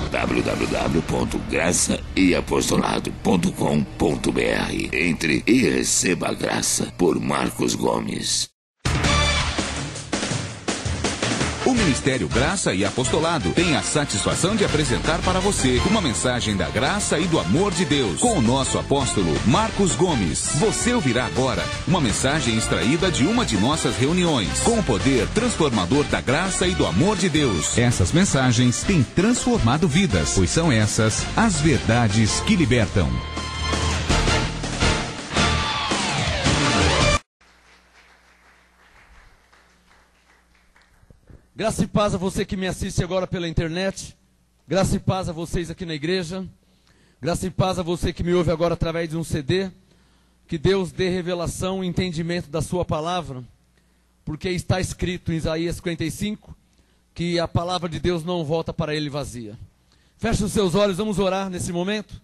www.graçaeapostolado.com.br. Entre e receba a graça, por Marcos Gomes. O Ministério Graça e Apostolado tem a satisfação de apresentar para você uma mensagem da graça e do amor de Deus com o nosso apóstolo Marcos Gomes. Você ouvirá agora uma mensagem extraída de uma de nossas reuniões com o poder transformador da graça e do amor de Deus. Essas mensagens têm transformado vidas, pois são essas as verdades que libertam. Graça e paz a você que me assiste agora pela internet. Graça e paz a vocês aqui na igreja. Graça e paz a você que me ouve agora através de um CD. Que Deus dê revelação e entendimento da sua palavra. Porque está escrito em Isaías 55 que a palavra de Deus não volta para ele vazia. Feche os seus olhos, vamos orar nesse momento.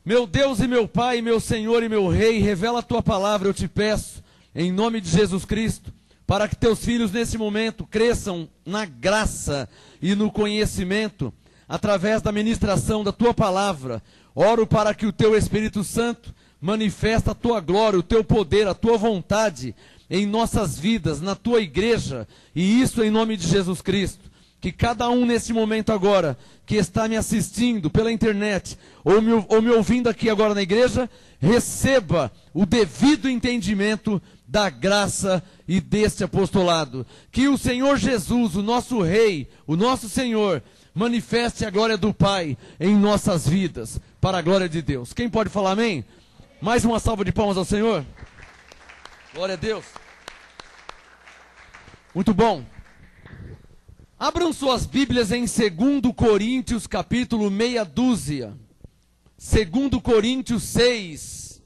Meu Deus e meu Pai, meu Senhor e meu Rei, revela a tua palavra, eu te peço, em nome de Jesus Cristo, para que teus filhos nesse momento cresçam na graça e no conhecimento, através da ministração da tua palavra. Oro para que o teu Espírito Santo manifeste a tua glória, o teu poder, a tua vontade em nossas vidas, na tua igreja, e isso em nome de Jesus Cristo. Que cada um nesse momento agora, que está me assistindo pela internet, ou me ouvindo aqui agora na igreja, receba o devido entendimento da graça e deste apostolado. Que o Senhor Jesus, o nosso Rei, o nosso Senhor, manifeste a glória do Pai em nossas vidas, para a glória de Deus. Quem pode falar amém? Mais uma salva de palmas ao Senhor. Glória a Deus. Muito bom. Abram suas Bíblias em 2 Coríntios, capítulo meia dúzia. 2 Coríntios 6.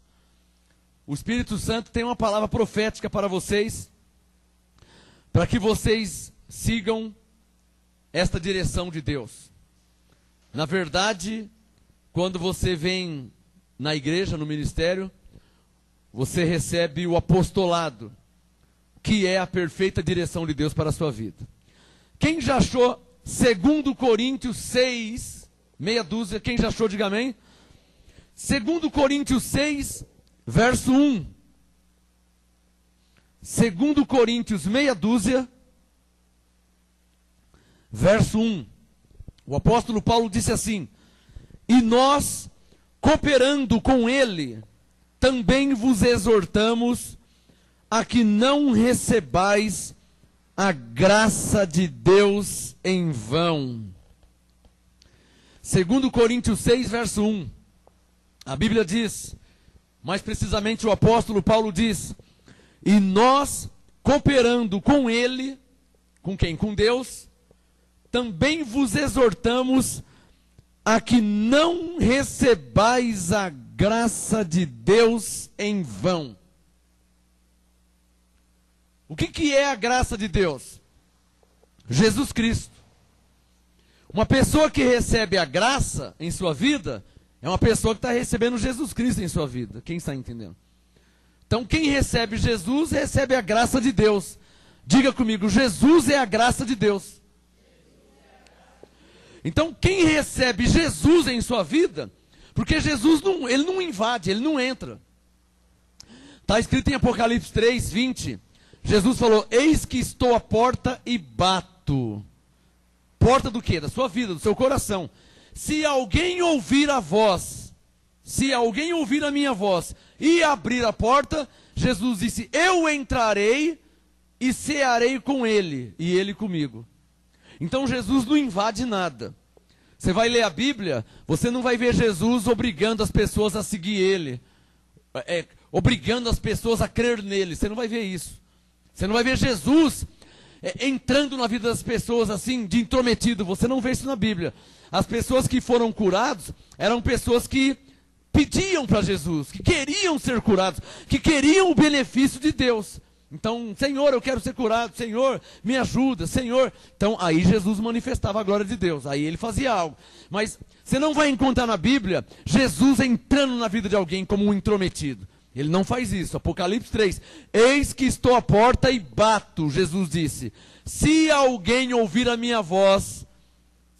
O Espírito Santo tem uma palavra profética para vocês, para que vocês sigam esta direção de Deus. Na verdade, quando você vem na igreja, no ministério, você recebe o apostolado, que é a perfeita direção de Deus para a sua vida. Quem já achou 2 Coríntios 6, meia dúzia, quem já achou, diga amém. 2 Coríntios 6, verso 1. 2 Coríntios, meia dúzia, verso 1. O apóstolo Paulo disse assim: e nós, cooperando com ele, também vos exortamos a que não recebais a graça de Deus em vão. 2 Coríntios 6, verso 1. A Bíblia diz, mais precisamente o apóstolo Paulo diz: e nós, cooperando com ele, com quem? Com Deus, também vos exortamos a que não recebais a graça de Deus em vão. O que é a graça de Deus? Jesus Cristo. Uma pessoa que recebe a graça em sua vida é uma pessoa que está recebendo Jesus Cristo em sua vida. Quem está entendendo? Então, quem recebe Jesus, recebe a graça de Deus. Diga comigo, Jesus é a graça de Deus. Então, quem recebe Jesus em sua vida, porque Jesus ele não invade, ele não entra. Está escrito em Apocalipse 3, 20. Jesus falou: eis que estou à porta e bato. Porta do quê? Da sua vida, do seu coração. Se alguém ouvir a voz, se alguém ouvir a minha voz e abrir a porta, Jesus disse: eu entrarei e cearei com ele, e ele comigo. Então Jesus não invade nada. Você vai ler a Bíblia, você não vai ver Jesus obrigando as pessoas a seguir ele, obrigando as pessoas a crer nele. Você não vai ver isso. Você não vai ver Jesus entrando na vida das pessoas assim, de intrometido. Você não vê isso na Bíblia. As pessoas que foram curadas eram pessoas que pediam para Jesus, que queriam ser curados, que queriam o benefício de Deus. Então, Senhor, eu quero ser curado, Senhor, me ajuda, Senhor. Então, aí Jesus manifestava a glória de Deus, aí ele fazia algo. Mas você não vai encontrar na Bíblia Jesus entrando na vida de alguém como um intrometido. Ele não faz isso. Apocalipse 3, eis que estou à porta e bato, Jesus disse. Se alguém ouvir a minha voz,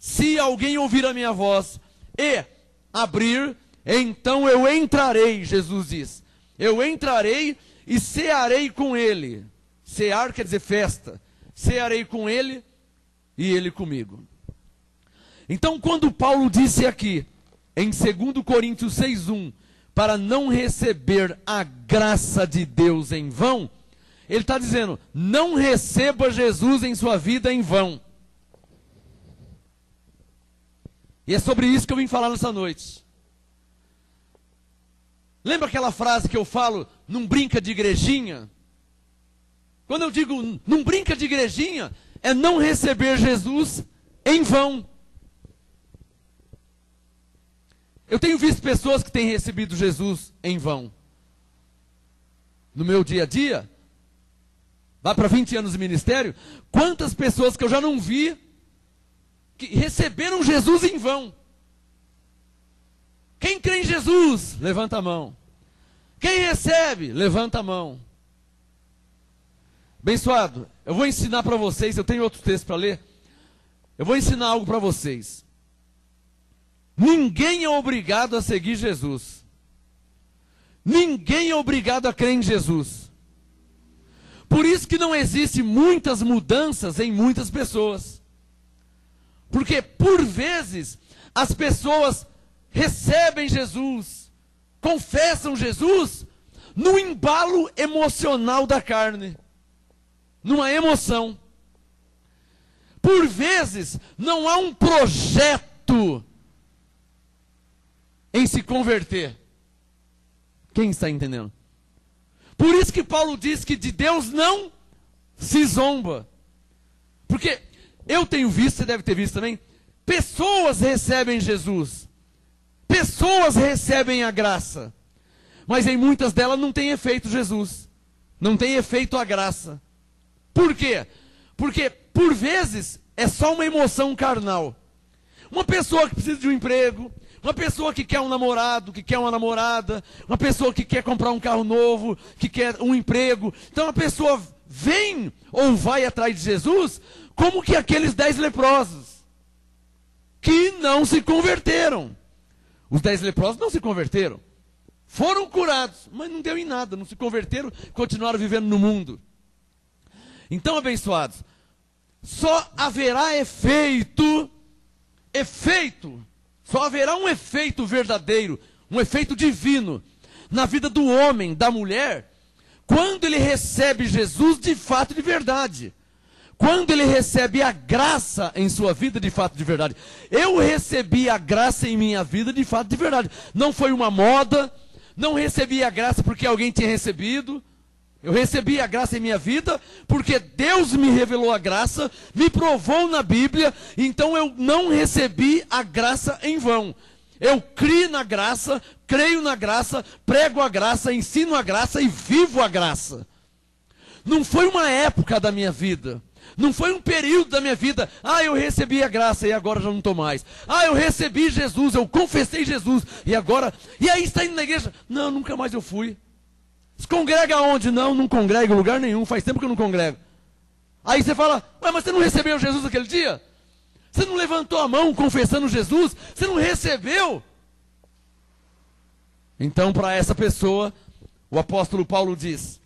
Se alguém ouvir a minha voz e abrir, então eu entrarei, Jesus diz. Eu entrarei e cearei com ele. Cear quer dizer festa. Cearei com ele e ele comigo. Então, quando Paulo disse aqui, em 2 Coríntios 6:1, para não receber a graça de Deus em vão, ele está dizendo, não receba Jesus em sua vida em vão. E é sobre isso que eu vim falar nessa noite. Lembra aquela frase que eu falo, não brinca de igrejinha? Quando eu digo, não brinca de igrejinha, é não receber Jesus em vão. Eu tenho visto pessoas que têm recebido Jesus em vão. No meu dia a dia, vai para 20 anos de ministério, quantas pessoas que eu já não vi, que receberam Jesus em vão. Quem crê em Jesus, levanta a mão. Quem recebe, levanta a mão. Abençoado, eu vou ensinar para vocês, eu tenho outro texto para ler. Eu vou ensinar algo para vocês. Ninguém é obrigado a seguir Jesus. Ninguém é obrigado a crer em Jesus. Por isso que não existe muitas mudanças em muitas pessoas. Porque, por vezes, as pessoas recebem Jesus, confessam Jesus, no embalo emocional da carne, numa emoção. Por vezes, não há um projeto em se converter. Quem está entendendo? Por isso que Paulo diz que de Deus não se zomba. Porque eu tenho visto, você deve ter visto também, pessoas recebem Jesus. Pessoas recebem a graça. Mas em muitas delas não tem efeito Jesus. Não tem efeito a graça. Por quê? Porque, por vezes, é só uma emoção carnal. Uma pessoa que precisa de um emprego, uma pessoa que quer um namorado, que quer uma namorada, uma pessoa que quer comprar um carro novo, que quer um emprego. Então a pessoa vem ou vai atrás de Jesus, como que aqueles 10 leprosos, que não se converteram. Os 10 leprosos não se converteram. Foram curados, mas não deu em nada, não se converteram, continuaram vivendo no mundo. Então, abençoados, só haverá efeito, só haverá um efeito verdadeiro, um efeito divino, na vida do homem, da mulher, quando ele recebe Jesus de fato e de verdade. Quando ele recebe a graça em sua vida de fato e de verdade. Eu recebi a graça em minha vida de fato e de verdade. Não foi uma moda, não recebi a graça porque alguém tinha recebido. Eu recebi a graça em minha vida porque Deus me revelou a graça, me provou na Bíblia, então eu não recebi a graça em vão. Eu criei na graça, creio na graça, prego a graça, ensino a graça e vivo a graça. Não foi uma época da minha vida, não foi um período da minha vida, eu recebi a graça e agora já não estou mais. Eu recebi Jesus, eu confessei Jesus e agora, e aí está indo na igreja? Não, nunca mais eu fui. Se congrega onde? Não congrega em lugar nenhum, faz tempo que eu não congrego. Aí você fala, mas você não recebeu Jesus aquele dia? Você não levantou a mão confessando Jesus? Você não recebeu? Então, para essa pessoa, o apóstolo Paulo diz,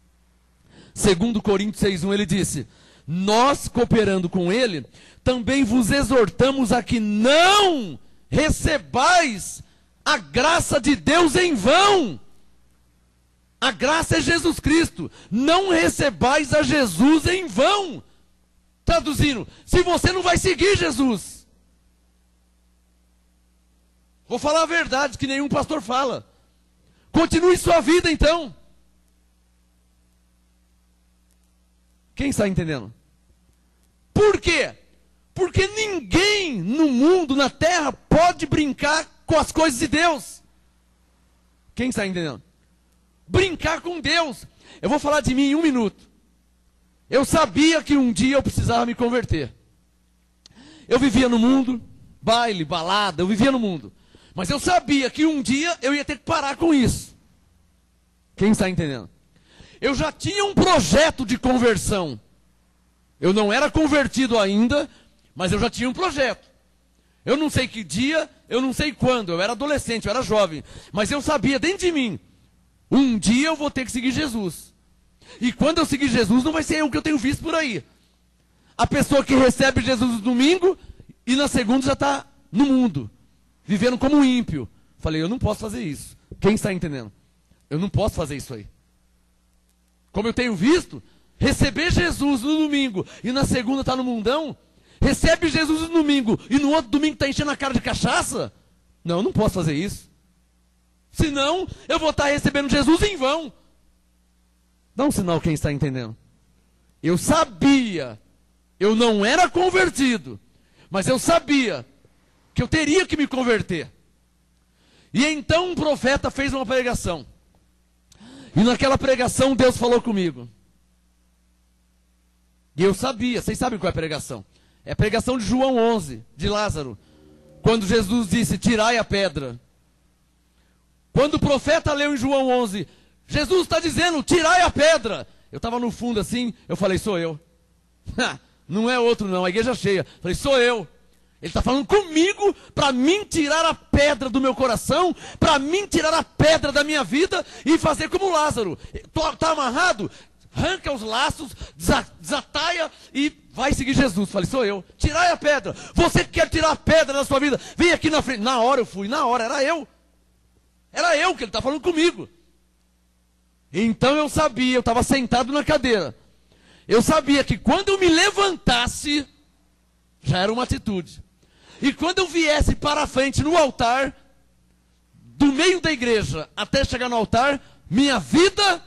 2 Coríntios 6:1, ele disse, nós cooperando com ele, também vos exortamos a que não recebais a graça de Deus em vão. A graça é Jesus Cristo. Não recebais a Jesus em vão. Traduzindo, se você não vai seguir Jesus. Vou falar a verdade que nenhum pastor fala. Continue sua vida então. Quem está entendendo? Por quê? Porque ninguém no mundo, na terra, pode brincar com as coisas de Deus. Quem está entendendo? Brincar com Deus. Eu vou falar de mim em 1 minuto. Eu sabia que um dia eu precisava me converter. Eu vivia no mundo, baile, balada, eu vivia no mundo. Mas eu sabia que um dia eu ia ter que parar com isso. Quem está entendendo? Eu já tinha um projeto de conversão. Eu não era convertido ainda, mas eu já tinha um projeto. Eu não sei que dia, eu não sei quando, eu era adolescente, eu era jovem. Mas eu sabia dentro de mim, um dia eu vou ter que seguir Jesus. E quando eu seguir Jesus, não vai ser o que eu tenho visto por aí. A pessoa que recebe Jesus no domingo e na segunda já está no mundo, vivendo como um ímpio. Falei, eu não posso fazer isso. Quem está entendendo? Eu não posso fazer isso aí. Como eu tenho visto, receber Jesus no domingo e na segunda está no mundão, recebe Jesus no domingo e no outro domingo está enchendo a cara de cachaça? Não, eu não posso fazer isso. Senão, eu vou estar recebendo Jesus em vão. Dá um sinal quem está entendendo. Eu sabia, eu não era convertido, mas eu sabia que eu teria que me converter. E então um profeta fez uma pregação. E naquela pregação Deus falou comigo. E eu sabia, vocês sabem qual é a pregação? É a pregação de João 11, de Lázaro. Quando Jesus disse, tirai a pedra. Quando o profeta leu em João 11, Jesus está dizendo, tirai a pedra. Eu estava no fundo assim, eu falei, sou eu. Não é outro não, a igreja cheia. Falei, sou eu. Ele está falando comigo para mim tirar a pedra do meu coração, para mim tirar a pedra da minha vida e fazer como Lázaro. Está amarrado? Arranca os laços, desataia e vai seguir Jesus. Falei, sou eu. Tirai a pedra. Você que quer tirar a pedra da sua vida, vem aqui na frente. Na hora eu fui, na hora, era eu. Era eu que ele está falando comigo. Então eu sabia, eu estava sentado na cadeira. Eu sabia que quando eu me levantasse, já era uma atitude. E quando eu viesse para a frente no altar, do meio da igreja até chegar no altar, minha vida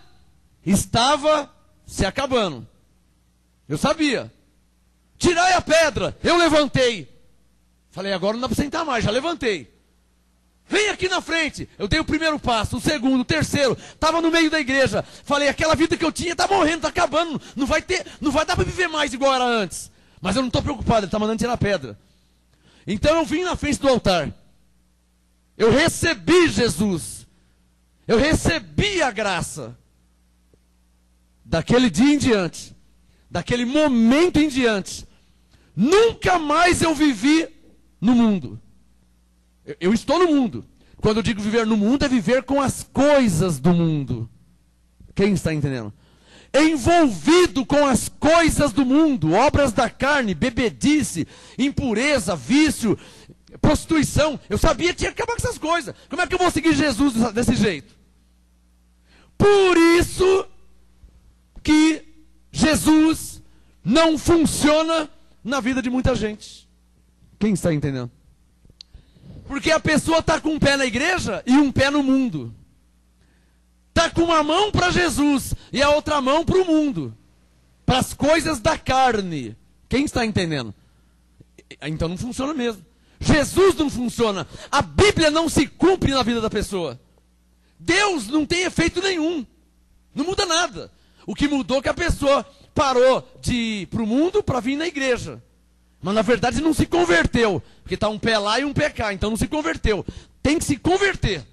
estava se acabando. Eu sabia. Tirai a pedra. Eu levantei. Falei, agora não dá para sentar mais, já levantei. Vem aqui na frente. Eu dei o primeiro passo, o segundo, o terceiro. Estava no meio da igreja. Falei, aquela vida que eu tinha está morrendo, está acabando. Não vai dar para viver mais igual era antes. Mas eu não estou preocupado, ele está mandando tirar a pedra. Então eu vim na frente do altar. Eu recebi Jesus. Eu recebi a graça. Daquele dia em diante, daquele momento em diante, nunca mais eu vivi no mundo. Eu estou no mundo. Quando eu digo viver no mundo, é viver com as coisas do mundo. Quem está entendendo? Envolvido com as coisas do mundo, obras da carne, bebedice, impureza, vício, prostituição. Eu sabia que tinha que acabar com essas coisas. Como é que eu vou seguir Jesus desse jeito? Por isso que Jesus não funciona na vida de muita gente. Quem está entendendo? Porque a pessoa está com um pé na igreja e um pé no mundo. Está com uma mão para Jesus e a outra mão para o mundo. Para as coisas da carne. Quem está entendendo? Então não funciona mesmo. Jesus não funciona. A Bíblia não se cumpre na vida da pessoa. Deus não tem efeito nenhum. Não muda nada. O que mudou é que a pessoa parou de ir para o mundo para vir na igreja. Mas na verdade não se converteu. Porque está um pé lá e um pé cá. Então não se converteu. Tem que se converter.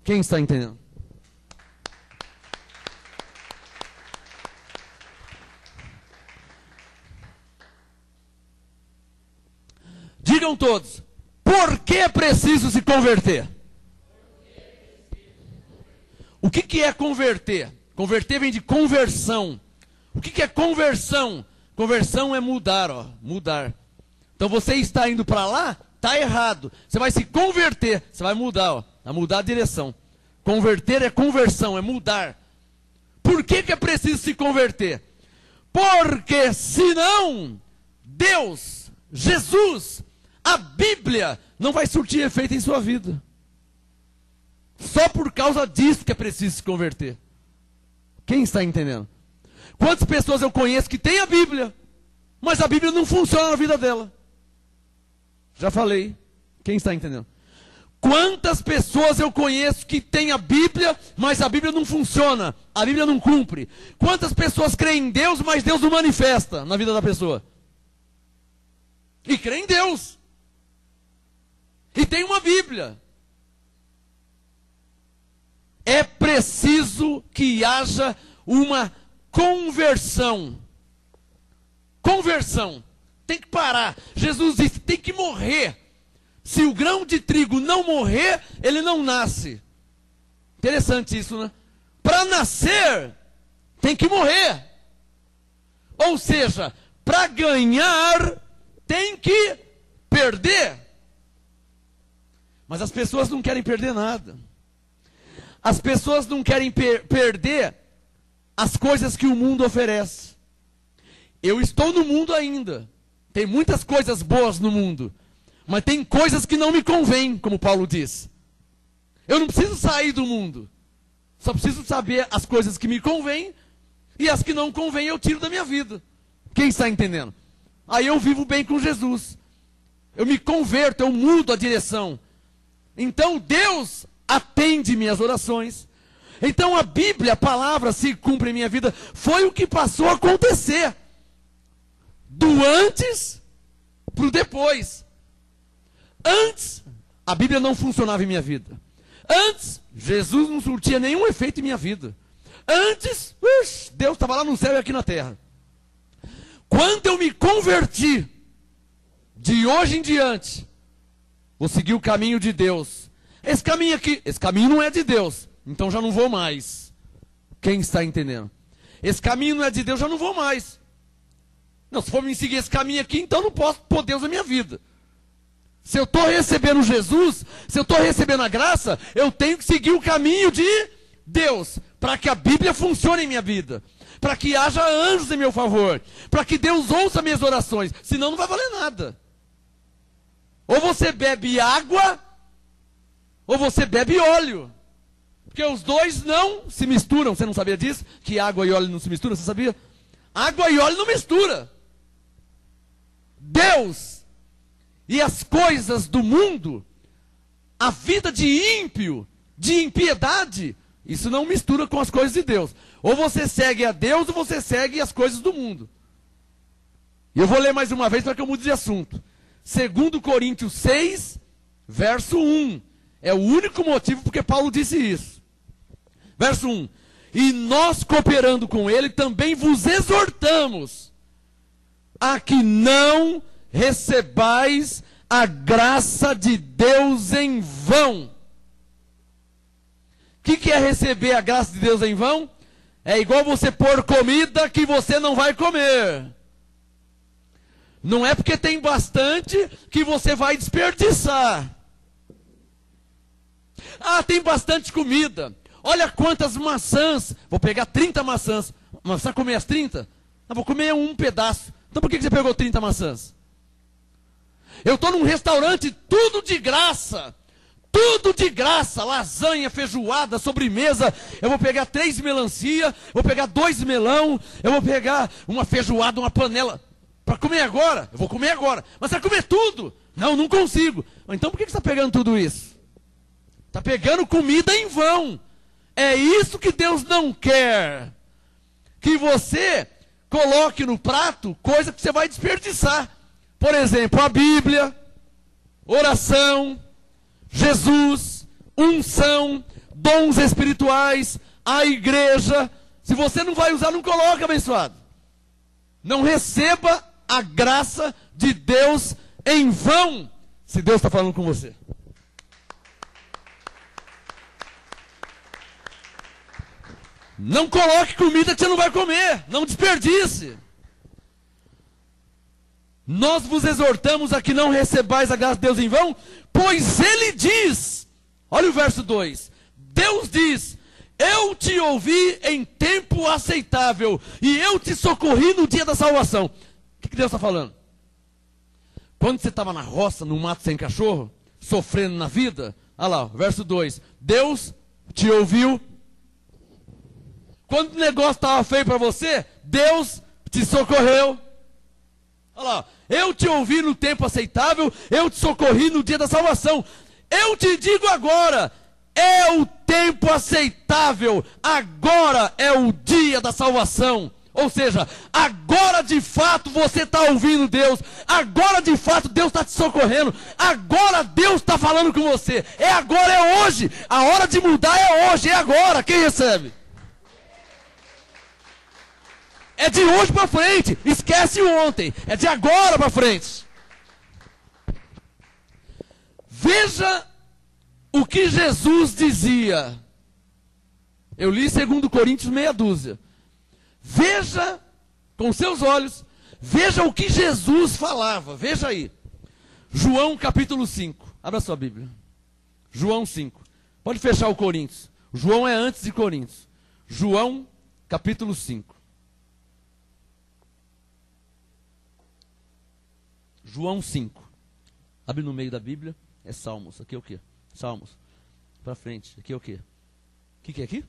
Quem está entendendo? Digam todos, por que é preciso se converter? O que é converter? Converter vem de conversão. O que é conversão? Conversão é mudar, ó, mudar. Então você está indo para lá, está errado. Você vai se converter, você vai mudar, ó, a mudar a direção. Converter é conversão, é mudar. Por que é preciso se converter? Porque senão Deus, Jesus, a Bíblia não vai surtir efeito em sua vida. Só por causa disso que é preciso se converter. Quem está entendendo? Quantas pessoas eu conheço que têm a Bíblia, mas a Bíblia não funciona na vida dela? Já falei. Quem está entendendo? Quantas pessoas eu conheço que têm a Bíblia, mas a Bíblia não funciona, a Bíblia não cumpre? Quantas pessoas creem em Deus, mas Deus não manifesta na vida da pessoa? E crê em Deus. E tem uma Bíblia. É preciso que haja uma conversão. Conversão. tem que parar. Jesus disse, tem que morrer. Se o grão de trigo não morrer, ele não nasce. Interessante isso, né? Para nascer, tem que morrer. Ou seja, para ganhar, tem que perder. Mas as pessoas não querem perder nada. As pessoas não querem perder as coisas que o mundo oferece. Eu estou no mundo ainda. Tem muitas coisas boas no mundo. Mas tem coisas que não me convêm, como Paulo diz. Eu não preciso sair do mundo. Só preciso saber as coisas que me convêm. E as que não convêm eu tiro da minha vida. Quem está entendendo? Aí eu vivo bem com Jesus. Eu me converto, eu mudo a direção. Então Deus atende minhas orações. Então a Bíblia, a palavra se cumpre em minha vida. Foi o que passou a acontecer. Do antes para o depois. Antes, a Bíblia não funcionava em minha vida. Antes, Jesus não surtia nenhum efeito em minha vida. Antes, Deus estava lá no céu e aqui na terra. Quando eu me converti, de hoje em diante, vou seguir o caminho de Deus. Esse caminho aqui, esse caminho não é de Deus, então já não vou mais. Quem está entendendo? Esse caminho não é de Deus, já não vou mais. Não, se for me seguir esse caminho aqui, então não posso pôr Deus na minha vida. Se eu estou recebendo Jesus, se eu estou recebendo a graça, eu tenho que seguir o caminho de Deus, para que a Bíblia funcione em minha vida, para que haja anjos em meu favor, para que Deus ouça minhas orações, senão não vai valer nada. Ou você bebe água, ou você bebe óleo, porque os dois não se misturam. Você não sabia disso? Que água e óleo não se misturam, você sabia? Água e óleo não mistura. Deus e as coisas do mundo, a vida de ímpio, de impiedade, isso não mistura com as coisas de Deus. Ou você segue a Deus, ou você segue as coisas do mundo. E eu vou ler mais uma vez para que eu mude de assunto. 2 Coríntios 6, verso 1. É o único motivo porque Paulo disse isso. Verso 1. E nós, cooperando com ele, também vos exortamos a que não recebais a graça de Deus em vão. O que é receber a graça de Deus em vão? É igual você pôr comida que você não vai comer. Não é porque tem bastante que você vai desperdiçar. Ah, tem bastante comida. Olha quantas maçãs. Vou pegar 30 maçãs. Mas você vai comer as 30? Não, vou comer um pedaço. Então por que você pegou 30 maçãs? Eu estou num restaurante, tudo de graça. Tudo de graça, lasanha, feijoada, sobremesa. Eu vou pegar 3 melancia, vou pegar 2 melão, eu vou pegar uma feijoada, uma panela. Para comer agora? Eu vou comer agora. Mas você vai comer tudo? Não, não consigo. Então por que você está pegando tudo isso? Está pegando comida em vão. É isso que Deus não quer. Que você coloque no prato coisa que você vai desperdiçar. Por exemplo, a Bíblia, oração, Jesus, unção, dons espirituais, a igreja. Se você não vai usar, não coloque, abençoado. Não receba a graça de Deus em vão, se Deus está falando com você. Não coloque comida que você não vai comer, não desperdice. Nós vos exortamos a que não recebais a graça de Deus em vão, pois ele diz, olha o verso 2, Deus diz, eu te ouvi em tempo aceitável, e eu te socorri no dia da salvação. O que Deus está falando? Quando você estava na roça, no mato sem cachorro, sofrendo na vida, olha lá, verso 2, Deus te ouviu. Quando o negócio estava feio para você, Deus te socorreu. Olha lá, eu te ouvi no tempo aceitável, eu te socorri no dia da salvação. Eu te digo agora, é o tempo aceitável, agora é o dia da salvação. Ou seja, agora de fato você está ouvindo Deus, agora de fato Deus está te socorrendo, agora Deus está falando com você. É agora, é hoje, a hora de mudar é hoje, é agora. Quem recebe? É de hoje para frente. Esquece o ontem. É de agora para frente. Veja o que Jesus dizia. Eu li 2 Coríntios meia dúzia. Veja com seus olhos. Veja o que Jesus falava. Veja aí. João capítulo 5. Abra sua Bíblia. João 5. Pode fechar o Coríntios. João é antes de Coríntios. João capítulo 5. João 5. Abre no meio da Bíblia. É Salmos. Aqui é o quê? Salmos. Para frente. Aqui é o quê? O que é aqui?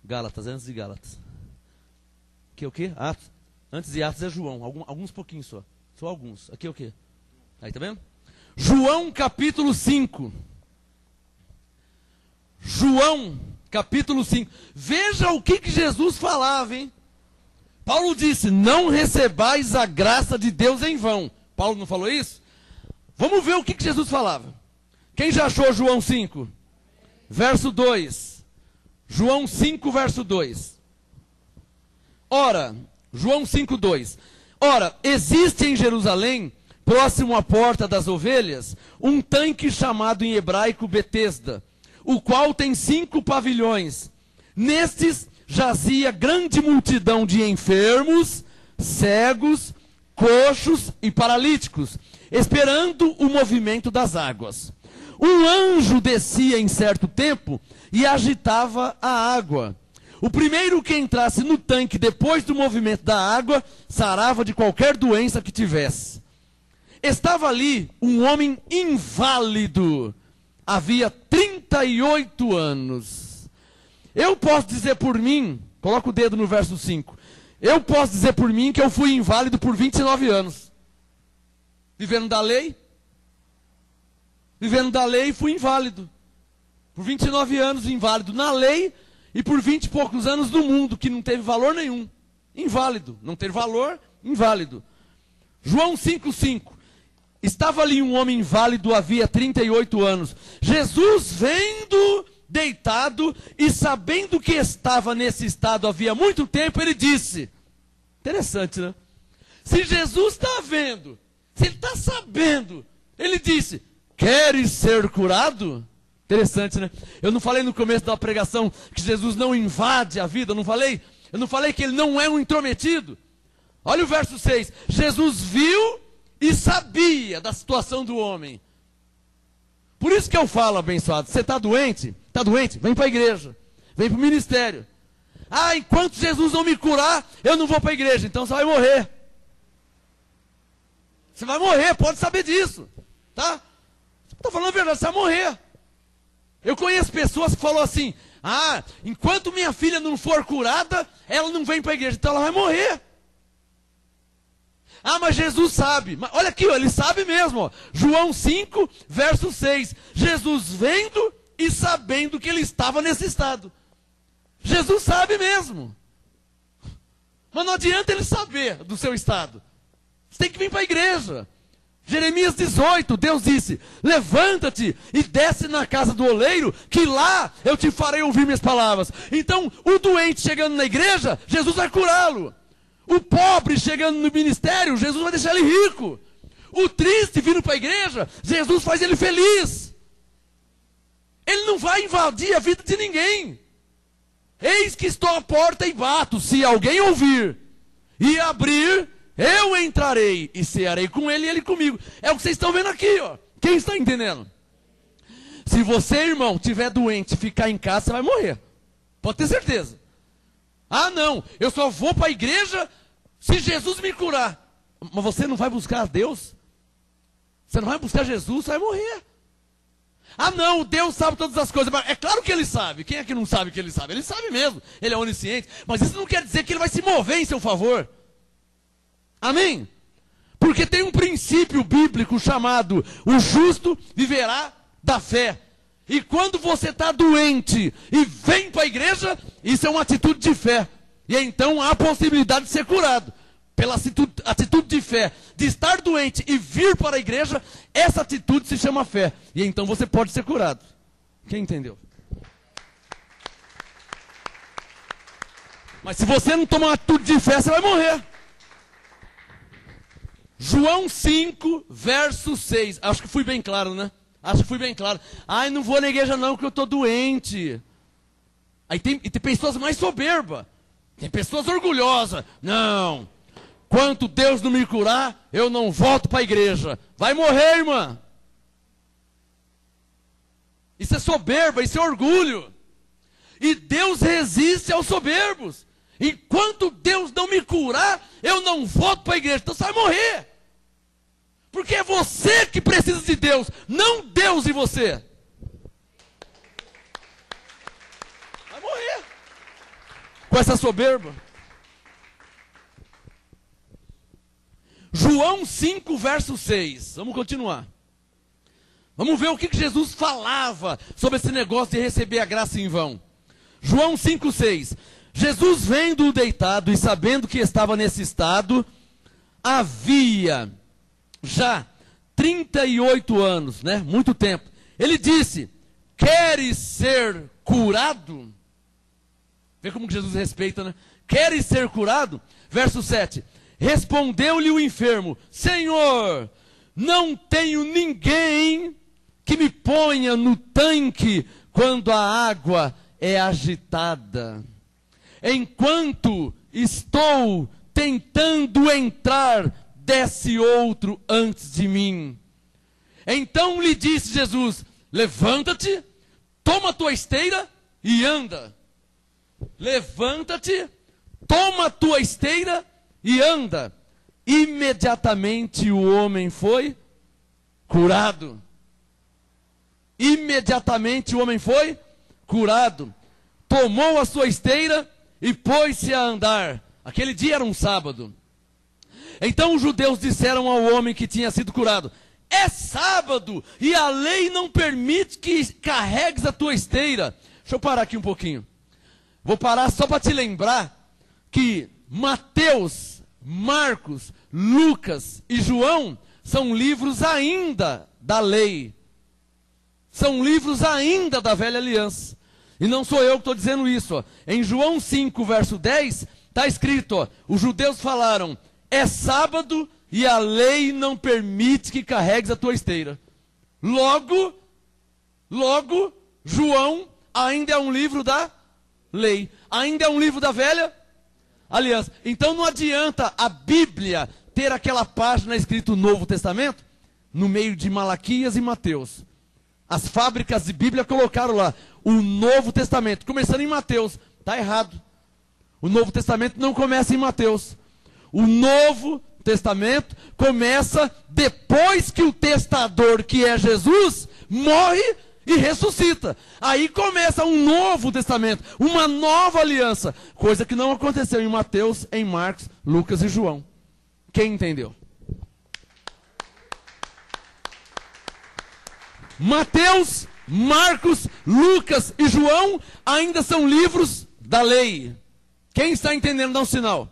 Gálatas. Antes de Gálatas. Aqui é o quê? Atos. Antes de Atos é João. Alguns pouquinhos só. Só alguns. Aqui é o quê? Aí, tá vendo? João capítulo 5. João capítulo 5. Veja o que Jesus falava, hein? Paulo disse, não recebais a graça de Deus em vão. Paulo não falou isso? Vamos ver o que Jesus falava. Quem já achou João 5? Verso 2. João 5, verso 2. Ora, João 5, 2. Ora, existe em Jerusalém, próximo à porta das ovelhas, um tanque chamado em hebraico Betesda, o qual tem 5 pavilhões. Nestes jazia grande multidão de enfermos, cegos, coxos e paralíticos, esperando o movimento das águas. Um anjo descia em certo tempo e agitava a água. O primeiro que entrasse no tanque depois do movimento da água, sarava de qualquer doença que tivesse. Estava ali um homem inválido. Havia 38 anos. Eu posso dizer por mim, coloca o dedo no verso 5. Eu posso dizer por mim que eu fui inválido por 29 anos. Vivendo da lei. Vivendo da lei, fui inválido. Por 29 anos, inválido na lei. E por 20 e poucos anos no mundo, que não teve valor nenhum. Inválido. Não ter valor, inválido. João 5,5. Estava ali um homem inválido, havia 38 anos. Jesus, vendo deitado e sabendo que estava nesse estado havia muito tempo, ele disse. Interessante, né? Se Jesus está vendo, se ele está sabendo, ele disse, queres ser curado? Interessante, né? Eu não falei no começo da pregação que Jesus não invade a vida, eu não falei que ele não é um intrometido. Olha o verso 6. Jesus viu e sabia da situação do homem. Por isso que eu falo, abençoado, você está doente? Está doente? Vem para a igreja. Vem para o ministério. Ah, enquanto Jesus não me curar, eu não vou para a igreja. Então você vai morrer. Você vai morrer, pode saber disso. Tá? Estou falando a verdade, você vai morrer. Eu conheço pessoas que falam assim, ah, enquanto minha filha não for curada, ela não vem para a igreja, então ela vai morrer. Ah, mas Jesus sabe. Mas olha aqui, ó, ele sabe mesmo. Ó. João 5, verso 6. Jesus vendo e sabendo que ele estava nesse estado. Jesus sabe mesmo. Mas não adianta ele saber do seu estado. Você tem que vir para a igreja. Jeremias 18, Deus disse, levanta-te e desce na casa do oleiro, que lá eu te farei ouvir minhas palavras. Então, o doente chegando na igreja, Jesus vai curá-lo. O pobre chegando no ministério, Jesus vai deixar ele rico. O triste vindo para a igreja, Jesus faz ele feliz. Ele não vai invadir a vida de ninguém. Eis que estou à porta e bato, se alguém ouvir e abrir, eu entrarei e cearei com ele e ele comigo. É o que vocês estão vendo aqui, ó. Quem está entendendo? Se você, irmão, estiver doente e ficar em casa, você vai morrer. Pode ter certeza. Ah, não, eu só vou para a igreja se Jesus me curar. Mas você não vai buscar a Deus? Você não vai buscar Jesus, você vai morrer. Ah, não, Deus sabe todas as coisas. Mas é claro que ele sabe. Quem é que não sabe que ele sabe? Ele sabe mesmo. Ele é onisciente. Mas isso não quer dizer que ele vai se mover em seu favor. Amém? Porque tem um princípio bíblico chamado o justo viverá da fé. E quando você está doente e vem para a igreja, isso é uma atitude de fé. E então há a possibilidade de ser curado. Pela atitude de fé, de estar doente e vir para a igreja, essa atitude se chama fé. E então você pode ser curado. Quem entendeu? Mas se você não tomar uma atitude de fé, você vai morrer. João 5, verso 6. Acho que fui bem claro, né? Acho que fui bem claro. Ai, não vou na igreja não, porque eu estou doente. Aí tem pessoas mais soberbas. Tem pessoas orgulhosas. Não. Quanto Deus não me curar, eu não volto para a igreja. Vai morrer, irmã. Isso é soberba, isso é orgulho. E Deus resiste aos soberbos. Enquanto Deus não me curar, eu não volto para a igreja. Então você vai morrer. Porque é você que precisa de Deus, não Deus e você. Vai morrer. Com essa soberba. João 5, verso 6. Vamos continuar. Vamos ver o que Jesus falava sobre esse negócio de receber a graça em vão. João 5, 6. Jesus, vendo-o deitado e sabendo que estava nesse estado, havia já 38 anos, né? Muito tempo. Ele disse: queres ser curado? Vê como que Jesus respeita, né? Queres ser curado? Verso 7. Respondeu-lhe o enfermo: Senhor, não tenho ninguém que me ponha no tanque quando a água é agitada. Enquanto estou tentando entrar, desce outro antes de mim. Então lhe disse Jesus: levanta-te, toma a tua esteira e anda. Levanta-te, toma a tua esteira e anda. Imediatamente o homem foi curado. Imediatamente o homem foi curado. Tomou a sua esteira e pôs-se a andar. Aquele dia era um sábado. Então os judeus disseram ao homem que tinha sido curado: é sábado e a lei não permite que carregues a tua esteira. Deixa eu parar aqui um pouquinho. Vou parar só para te lembrar que Mateus, Marcos, Lucas e João são livros ainda da lei. São livros ainda da velha aliança. E não sou eu que estou dizendo isso. Ó. Em João 5, verso 10, está escrito, ó, os judeus falaram: é sábado e a lei não permite que carregues a tua esteira. Logo, João ainda é um livro da lei. Ainda é um livro da velha aliança. Então não adianta a Bíblia ter aquela página escrito Novo Testamento no meio de Malaquias e Mateus. As fábricas de Bíblia colocaram lá o Novo Testamento, começando em Mateus. Está errado. O Novo Testamento não começa em Mateus. O Novo Testamento começa depois que o testador, que é Jesus, morre e ressuscita. Aí começa um Novo Testamento, uma nova aliança. Coisa que não aconteceu em Mateus, em Marcos, Lucas e João. Quem entendeu? Mateus, Marcos, Lucas e João ainda são livros da lei. Quem está entendendo, dá um sinal.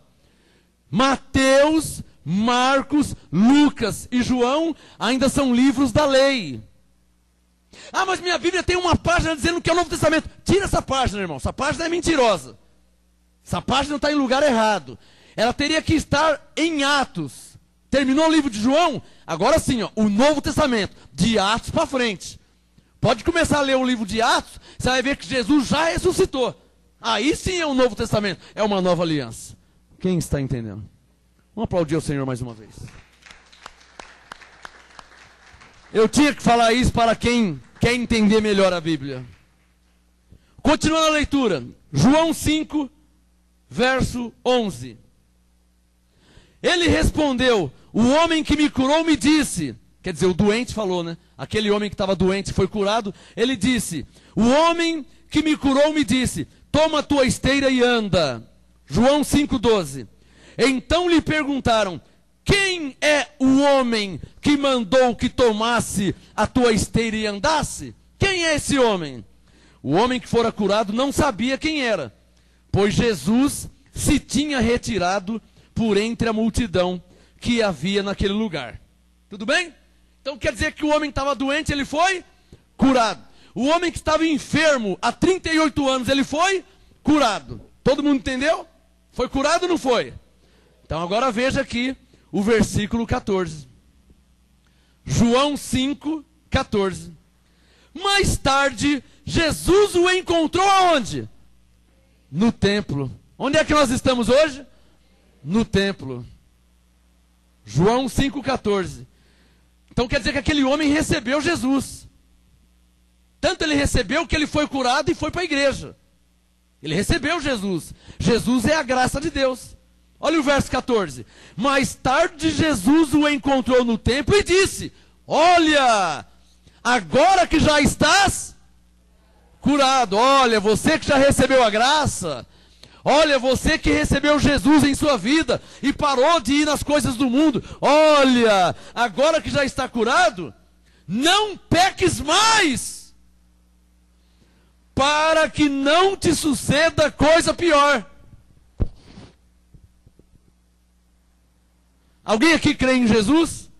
Mateus, Marcos, Lucas e João ainda são livros da lei. Ah, mas minha Bíblia tem uma página dizendo que é o Novo Testamento. Tira essa página, irmão. Essa página é mentirosa. Essa página está em lugar errado. Ela teria que estar em Atos. Terminou o livro de João? Agora sim, ó, o Novo Testamento. De Atos para frente. Pode começar a ler o livro de Atos, você vai ver que Jesus já ressuscitou. Aí sim é o Novo Testamento. É uma nova aliança. Quem está entendendo? Vamos aplaudir o Senhor mais uma vez. Eu tinha que falar isso para quem quer entender melhor a Bíblia. Continuando a leitura. João 5, verso 11. Ele respondeu: o homem que me curou me disse. Quer dizer, o doente falou, né? Aquele homem que estava doente foi curado. Ele disse: o homem que me curou me disse: toma a tua esteira e anda. João 5,12. Então lhe perguntaram: quem é o homem que mandou que tomasse a tua esteira e andasse? Quem é esse homem? O homem que fora curado não sabia quem era, pois Jesus se tinha retirado por entre a multidão que havia naquele lugar. Tudo bem? Então quer dizer que o homem estava doente, ele foi curado. O homem que estava enfermo há 38 anos, ele foi curado. Todo mundo entendeu? Foi curado ou não foi? Então agora veja aqui o versículo 14. João 5, 14. Mais tarde, Jesus o encontrou aonde? No templo. Onde é que nós estamos hoje? No templo. João 5, 14. Então quer dizer que aquele homem recebeu Jesus. Tanto ele recebeu que ele foi curado e foi para a igreja. Ele recebeu Jesus. Jesus é a graça de Deus. Olha o verso 14. Mais tarde Jesus o encontrou no templo e disse: olha, agora que já estás curado. Olha, você que já recebeu a graça. Olha, você que recebeu Jesus em sua vida e parou de ir nas coisas do mundo. Olha, agora que já está curado, não peques mais, para que não te suceda coisa pior. Alguém aqui crê em Jesus?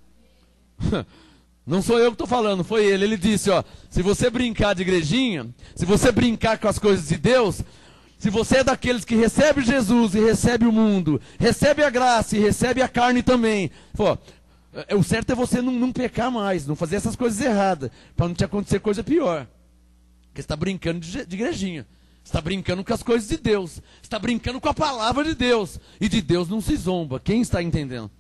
Não sou eu que estou falando, foi ele. Ele disse, ó, se você brincar de igrejinha, se você brincar com as coisas de Deus, se você é daqueles que recebe Jesus e recebe o mundo, recebe a graça e recebe a carne também, pô, o certo é você não pecar mais, não fazer essas coisas erradas, para não te acontecer coisa pior. Porque você está brincando de igrejinha, você está brincando com as coisas de Deus, você está brincando com a palavra de Deus, e de Deus não se zomba. Quem está entendendo?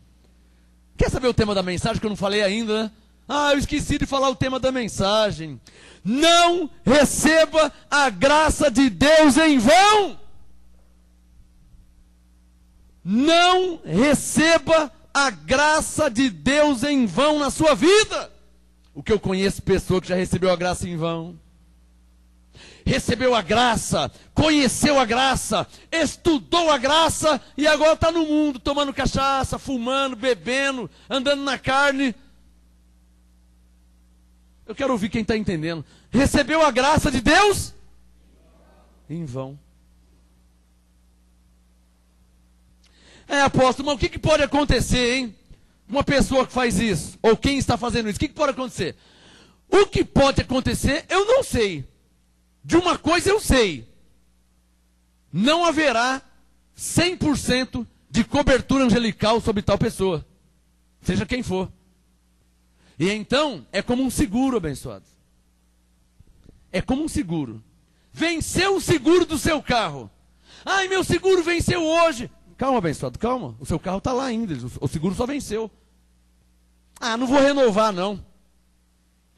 Quer saber o tema da mensagem que eu não falei ainda, né? Ah, eu esqueci de falar o tema da mensagem. Não receba a graça de Deus em vão. Não receba a graça de Deus em vão na sua vida. O que eu conheço pessoa que já recebeu a graça em vão. Recebeu a graça, conheceu a graça, estudou a graça e agora está no mundo, tomando cachaça, fumando, bebendo, andando na carne. Eu quero ouvir quem está entendendo. Recebeu a graça de Deus? Em vão. Apóstolo, mas o que pode acontecer, hein? Uma pessoa que faz isso, ou quem está fazendo isso, o que pode acontecer? O que pode acontecer, eu não sei. De uma coisa eu sei. Não haverá 100% de cobertura angelical sobre tal pessoa. Seja quem for. E então, é como um seguro, abençoados. É como um seguro. Venceu o seguro do seu carro. Ai, meu seguro venceu hoje. Calma, abençoado, calma. O seu carro está lá ainda. O seguro só venceu. Ah, não vou renovar, não.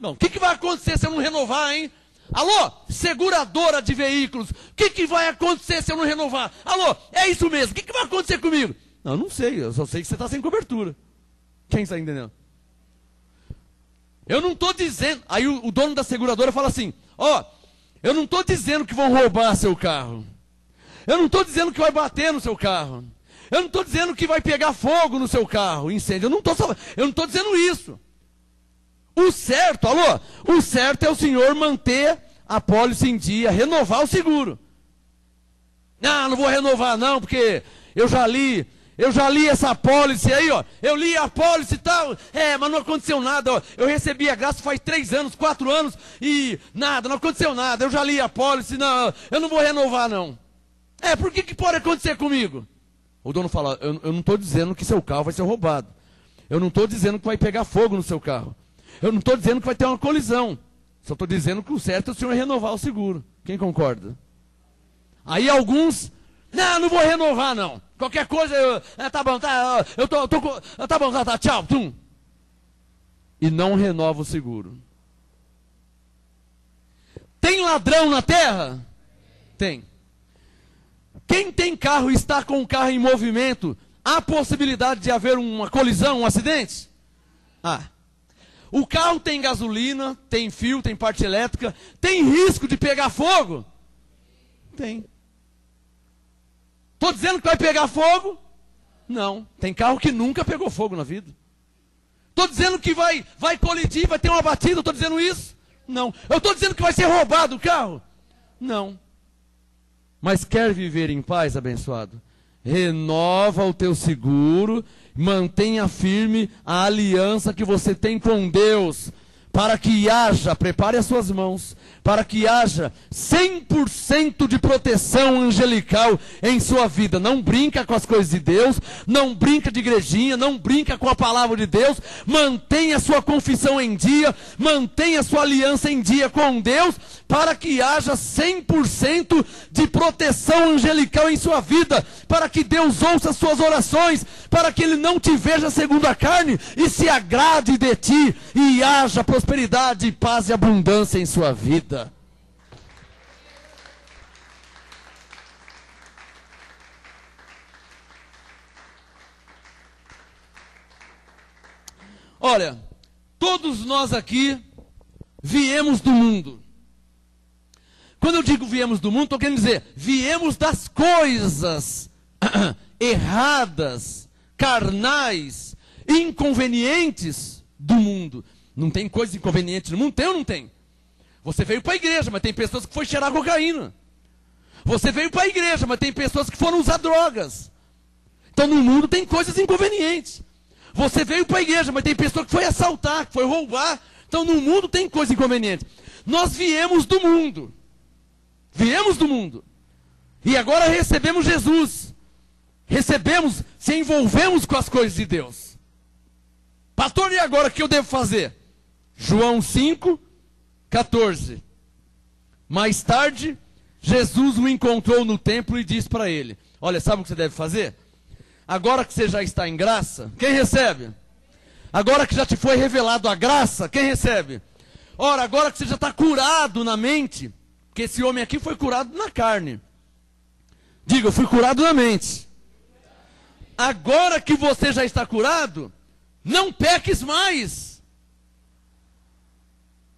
Não, o que vai acontecer se eu não renovar, hein? Alô, seguradora de veículos. O que vai acontecer se eu não renovar? Alô, é isso mesmo. O que vai acontecer comigo? Não, eu não sei. Eu só sei que você está sem cobertura. Quem está entendendo? Eu não estou dizendo. Aí o dono da seguradora fala assim: ó, eu não estou dizendo que vão roubar seu carro. Eu não estou dizendo que vai bater no seu carro. Eu não estou dizendo que vai pegar fogo no seu carro, incêndio. Eu não estou dizendo isso. O certo, alô, o certo é o senhor manter a pólice em dia, renovar o seguro. Não vou renovar não, porque eu já li essa pólice aí, ó. Eu li a pólice e tal. Mas não aconteceu nada, ó. Eu recebi a graça faz 3 anos, 4 anos e nada, não aconteceu nada. Eu já li a pólice, não, eu não vou renovar não. Por que pode acontecer comigo? O dono fala, eu não estou dizendo que seu carro vai ser roubado. Eu não estou dizendo que vai pegar fogo no seu carro. Eu não estou dizendo que vai ter uma colisão. Só estou dizendo que o certo é o senhor renovar o seguro. Quem concorda? Aí alguns, não vou renovar não. Qualquer coisa, tá bom, tá, tá bom, tá, tchau, tum. E não renova o seguro. Tem ladrão na terra? Tem. Quem tem carro e está com o carro em movimento, há possibilidade de haver uma colisão, um acidente? O carro tem gasolina, tem fio, tem parte elétrica, tem risco de pegar fogo? Tem. Estou dizendo que vai pegar fogo? Não. Tem carro que nunca pegou fogo na vida. Estou dizendo que vai colidir, vai ter uma batida, estou dizendo isso? Não. Eu estou dizendo que vai ser roubado o carro? Não. Mas quer viver em paz, abençoado? Renova o teu seguro, mantenha firme a aliança que você tem com Deus. para que haja, prepare as suas mãos, para que haja 100% de proteção angelical em sua vida. Não brinca com as coisas de Deus, não brinca de igrejinha, não brinca com a palavra de Deus, mantenha sua confissão em dia, mantenha sua aliança em dia com Deus, para que haja 100% de proteção angelical em sua vida, para que Deus ouça as suas orações, para que Ele não te veja segundo a carne e se agrade de ti, e haja prosperidade, paz e abundância em sua vida. Olha, todos nós aqui viemos do mundo. Quando eu digo viemos do mundo, estou querendo dizer, viemos das coisas erradas, carnais, inconvenientes do mundo. Não tem coisas inconvenientes no mundo? Tem ou não tem? Você veio para a igreja, mas tem pessoas que foram cheirar cocaína. Você veio para a igreja, mas tem pessoas que foram usar drogas. Então no mundo tem coisas inconvenientes. Você veio para a igreja, mas tem pessoa que foi assaltar, que foi roubar. Então no mundo tem coisas inconvenientes. Nós viemos do mundo. Viemos do mundo. E agora recebemos Jesus. Recebemos, se envolvemos com as coisas de Deus. Pastor, e agora o que eu devo fazer? João 5, 14. Mais tarde, Jesus o encontrou no templo e disse para ele: olha, sabe o que você deve fazer? Agora que você já está em graça, quem recebe? Agora que já te foi revelado a graça, quem recebe? Ora, agora que você já está curado na mente, porque esse homem aqui foi curado na carne. Diga, eu fui curado na mente. Agora que você já está curado, não peques mais.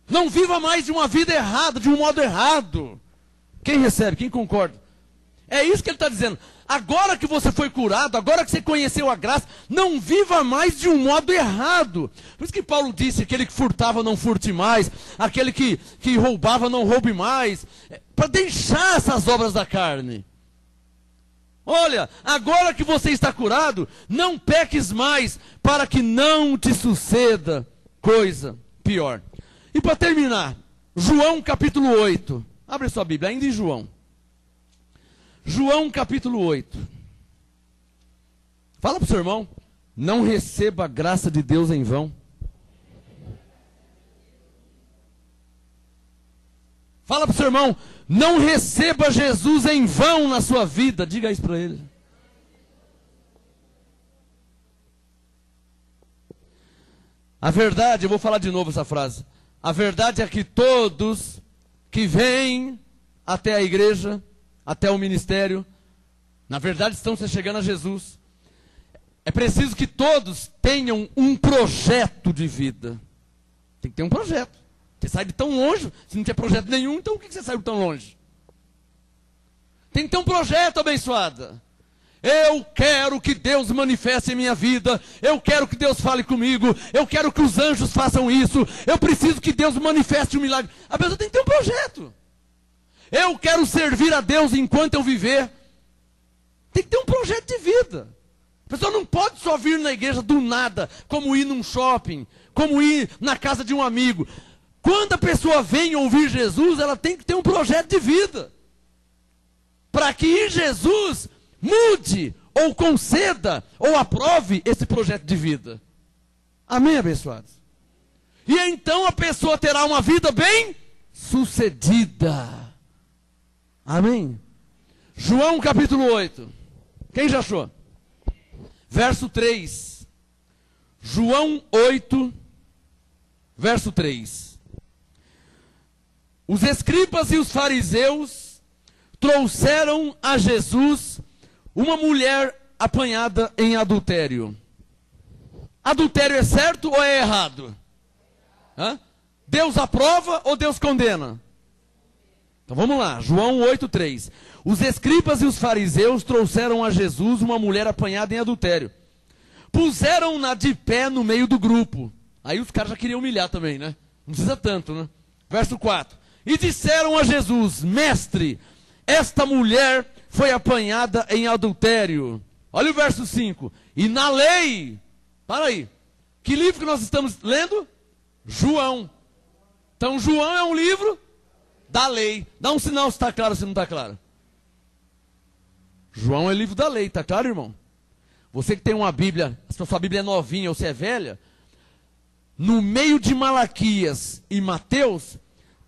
Não viva mais de uma vida errada, de um modo errado. Quem recebe? Quem concorda? É isso que ele está dizendo. Agora que você foi curado, agora que você conheceu a graça, não viva mais de um modo errado. Por isso que Paulo disse, aquele que furtava não furte mais, aquele que roubava não roube mais, para deixar essas obras da carne. Olha, agora que você está curado, não peques mais, para que não te suceda coisa pior. E para terminar, João capítulo 8. Abre sua Bíblia, ainda em João. João capítulo 8. Fala para o seu irmão, não receba a graça de Deus em vão. Fala para o seu irmão, não receba Jesus em vão na sua vida. Diga isso para ele. A verdade, eu vou falar de novo essa frase. A verdade é que todos que vêm até a igreja, até o ministério, na verdade estão se chegando a Jesus. É preciso que todos tenham um projeto de vida. Tem que ter um projeto. Você sai de tão longe, se não tiver projeto nenhum, então por que você saiu tão longe? Tem que ter um projeto, abençoada. Eu quero que Deus manifeste em minha vida. Eu quero que Deus fale comigo. Eu quero que os anjos façam isso. Eu preciso que Deus manifeste um milagre. A pessoa tem que ter um projeto. Eu quero servir a Deus enquanto eu viver. Tem que ter um projeto de vida. A pessoa não pode só vir na igreja do nada, como ir num shopping, como ir na casa de um amigo. Quando a pessoa vem ouvir Jesus, ela tem que ter um projeto de vida. Para que Jesus mude, ou conceda, ou aprove esse projeto de vida. Amém, abençoados? E então a pessoa terá uma vida bem sucedida. Amém? João capítulo 8. Quem já achou? Verso 3. João 8, verso 3. Os escribas e os fariseus trouxeram a Jesus uma mulher apanhada em adultério. Adultério é certo ou é errado? Hã? Deus aprova ou Deus condena? Então vamos lá, João 8,3. Os escribas e os fariseus trouxeram a Jesus uma mulher apanhada em adultério. Puseram-na de pé no meio do grupo. Aí os caras já queriam humilhar também, né? Não precisa tanto, né? Verso 4. E disseram a Jesus: Mestre, esta mulher foi apanhada em adultério. Olha o verso 5. E na lei, para aí, que livro que nós estamos lendo? João. Então João é um livro da lei. Dá um sinal se está claro ou se não está claro. João é livro da lei, está claro, irmão? Você que tem uma Bíblia, se a sua Bíblia é novinha ou se é velha, no meio de Malaquias e Mateus,